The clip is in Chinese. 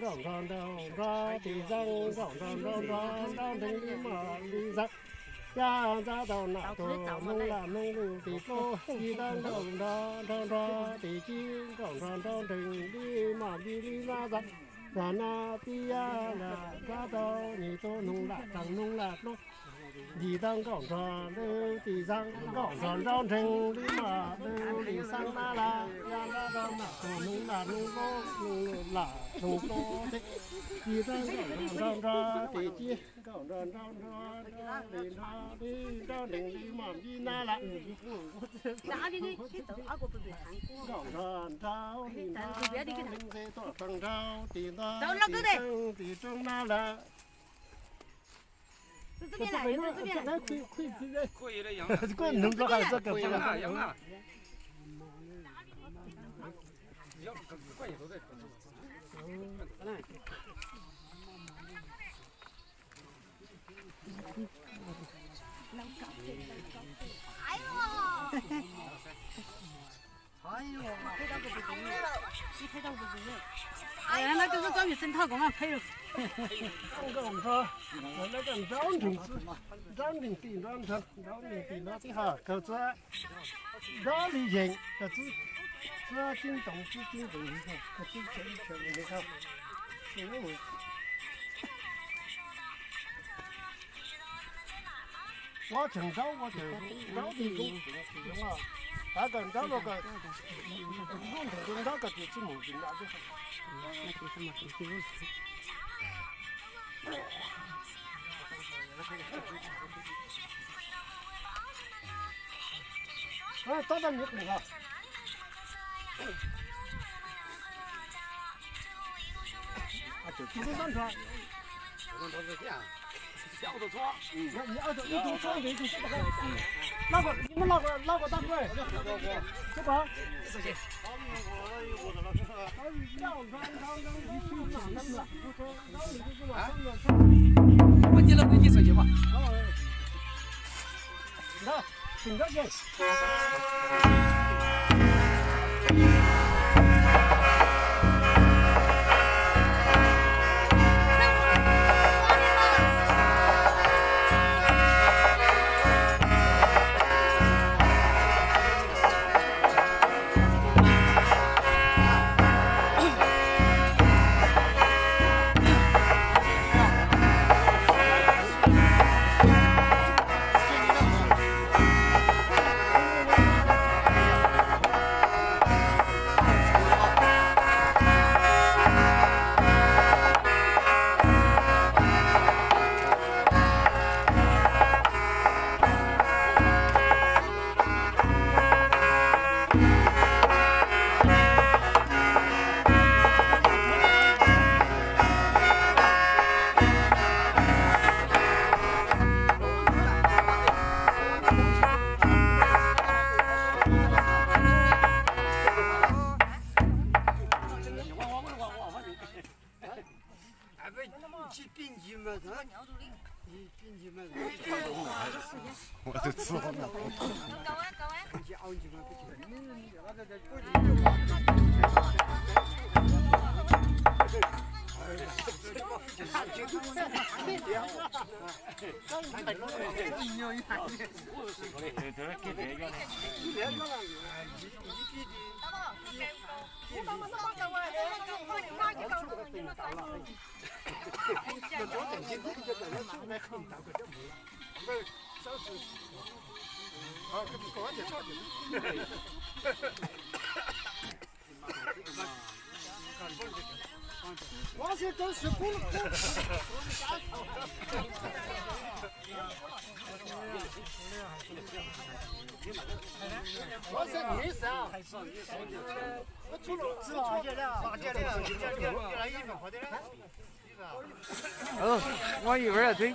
杠上正抓地上杠上正抓上正里马里上。呀，扎到那多弄啦弄路的高，地当杠上正抓地金杠上正正里马里拉上。咱那比呀啦，扎到你都弄啦当弄啦弄。地当杠上溜地上杠上正正里马溜里上啦啦，呀扎到那多弄啦弄高弄啦弄高的。地当杠上抓地金杠上正抓地那地上正里马里拉啦。哪里的？去走阿个不对韩国。杠上找地那零在多上找地那地中那啦。这边来，这边来，可以的，杨了。这能做还是这个？杨了，杨了。要关键都在。哎呦，拍到个不对，你拍到不对。哎，那就是找你生态公园拍了。刚刚说，我那个张庭是张庭地张城，张庭地那地哈，可是张里人，可是这京东是京东，你看，可是全你看，是那么。我成招我就招地公行啊，那个招那个，弄成那个就是母亲那就。那就是嘛，就是。哎，到这你看了。啊，就今天上船。我们都是这样，小的船。你从船里头下来。那个，你们那个大队。这个。谢谢。我记了，你说句话。你看，挺着劲。我就知道那。我是真是不能。我是女生，我出了是吧？往一边来推。